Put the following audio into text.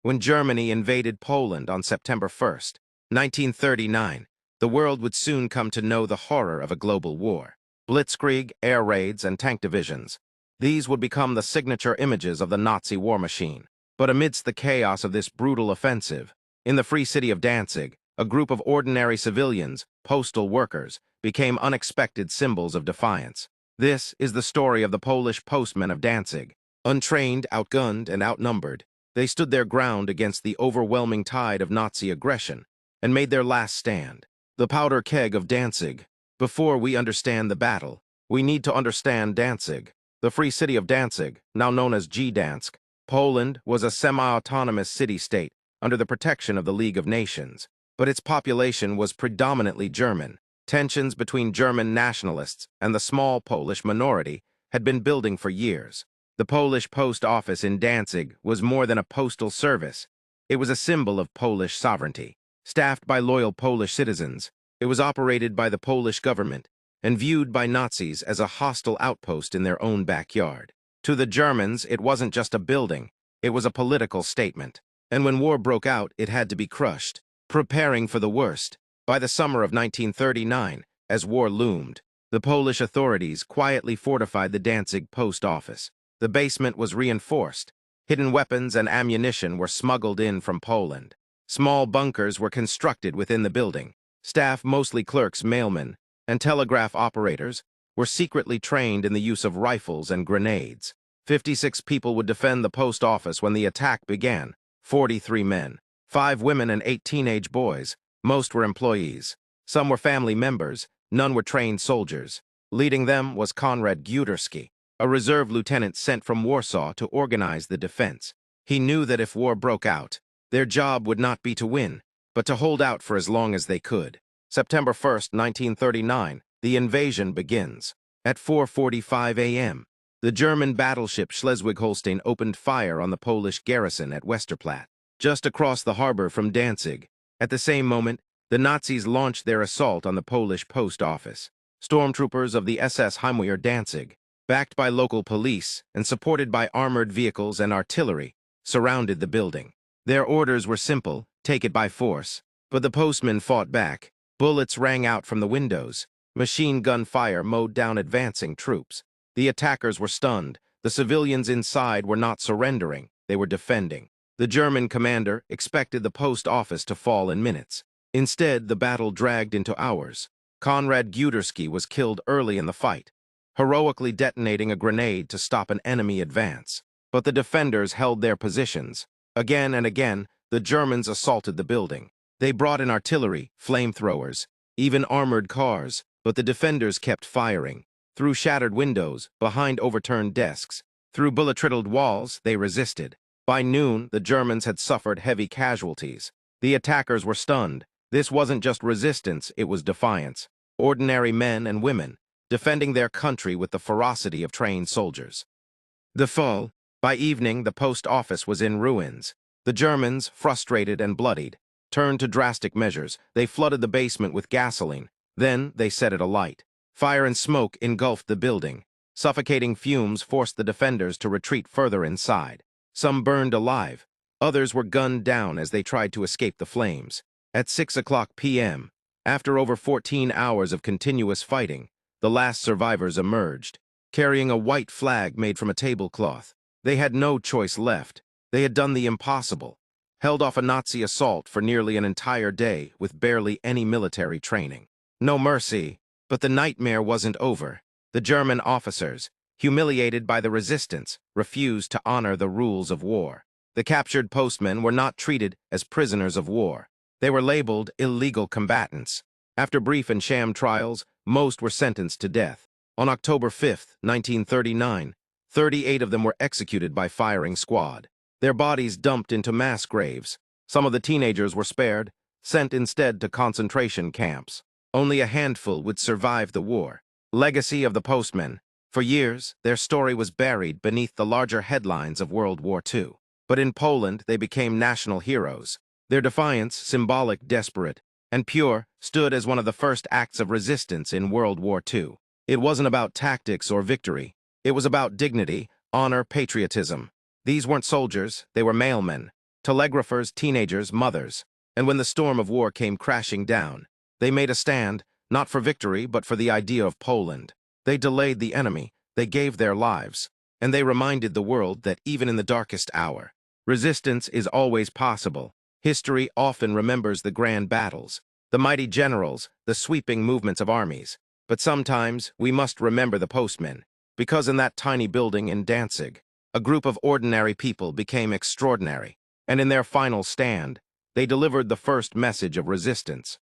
when Germany invaded Poland on September 1st, 1939, the world would soon come to know the horror of a global war. Blitzkrieg, air raids, and tank divisions. These would become the signature images of the Nazi war machine. But amidst the chaos of this brutal offensive, in the free city of Danzig, a group of ordinary civilians, postal workers, became unexpected symbols of defiance. This is the story of the Polish postmen of Danzig. Untrained, outgunned, and outnumbered, they stood their ground against the overwhelming tide of Nazi aggression and made their last stand. The powder keg of Danzig. Before we understand the battle, we need to understand Danzig. The free city of Danzig, now known as Gdansk, Poland, was a semi-autonomous city-state under the protection of the League of Nations, but its population was predominantly German. Tensions between German nationalists and the small Polish minority had been building for years. The Polish post office in Danzig was more than a postal service. It was a symbol of Polish sovereignty. Staffed by loyal Polish citizens, it was operated by the Polish government and viewed by Nazis as a hostile outpost in their own backyard. To the Germans, it wasn't just a building, it was a political statement. And when war broke out, it had to be crushed, preparing for the worst. By the summer of 1939, as war loomed, the Polish authorities quietly fortified the Danzig post office. The basement was reinforced. Hidden weapons and ammunition were smuggled in from Poland. Small bunkers were constructed within the building. Staff, mostly clerks, mailmen, and telegraph operators, were secretly trained in the use of rifles and grenades. 56 people would defend the post office when the attack began. 43 men, 5 women, and 8 teenage boys. Most were employees. Some were family members. None were trained soldiers. Leading them was Konrad Guderski, a reserve lieutenant sent from Warsaw to organize the defense. He knew that if war broke out, their job would not be to win, but to hold out for as long as they could. September 1st, 1939, the invasion begins. At 4:45 a.m., the German battleship Schleswig-Holstein opened fire on the Polish garrison at Westerplatte, just across the harbor from Danzig. At the same moment, the Nazis launched their assault on the Polish post office. Stormtroopers of the SS Heimwehr Danzig, backed by local police and supported by armored vehicles and artillery, surrounded the building. Their orders were simple: take it by force. But the postmen fought back. Bullets rang out from the windows. Machine gun fire mowed down advancing troops. The attackers were stunned. The civilians inside were not surrendering. They were defending. The German commander expected the post office to fall in minutes. Instead, the battle dragged into hours. Konrad Guderski was killed early in the fight, heroically detonating a grenade to stop an enemy advance. But the defenders held their positions. Again and again, the Germans assaulted the building. They brought in artillery, flamethrowers, even armored cars, but the defenders kept firing. Through shattered windows, behind overturned desks, through bullet-riddled walls, they resisted. By noon, the Germans had suffered heavy casualties. The attackers were stunned. This wasn't just resistance, it was defiance. Ordinary men and women, defending their country with the ferocity of trained soldiers. The fall. By evening, the post office was in ruins. The Germans, frustrated and bloodied, turned to drastic measures. They flooded the basement with gasoline. Then they set it alight. Fire and smoke engulfed the building. Suffocating fumes forced the defenders to retreat further inside. Some burned alive. Others were gunned down as they tried to escape the flames. At 6:00 p.m., after over 14 hours of continuous fighting, the last survivors emerged, carrying a white flag made from a tablecloth. They had no choice left. They had done the impossible, held off a Nazi assault for nearly an entire day with barely any military training. No mercy, but the nightmare wasn't over. The German officers, humiliated by the resistance, refused to honor the rules of war. The captured postmen were not treated as prisoners of war. They were labeled illegal combatants. After brief and sham trials, most were sentenced to death. On October 5th, 1939, 38 of them were executed by firing squad. Their bodies dumped into mass graves. Some of the teenagers were spared, sent instead to concentration camps. Only a handful would survive the war. Legacy of the postmen. For years, their story was buried beneath the larger headlines of World War II. But in Poland, they became national heroes. Their defiance, symbolic, desperate, and pure, stood as one of the first acts of resistance in World War II. It wasn't about tactics or victory. It was about dignity, honor, patriotism. These weren't soldiers, they were mailmen. telegraphers, teenagers, mothers. And when the storm of war came crashing down, they made a stand, not for victory, but for the idea of Poland. They delayed the enemy, they gave their lives, and they reminded the world that even in the darkest hour, resistance is always possible. History often remembers the grand battles, the mighty generals, the sweeping movements of armies. But sometimes we must remember the postmen, because in that tiny building in Danzig, a group of ordinary people became extraordinary, and in their final stand, they delivered the first message of resistance.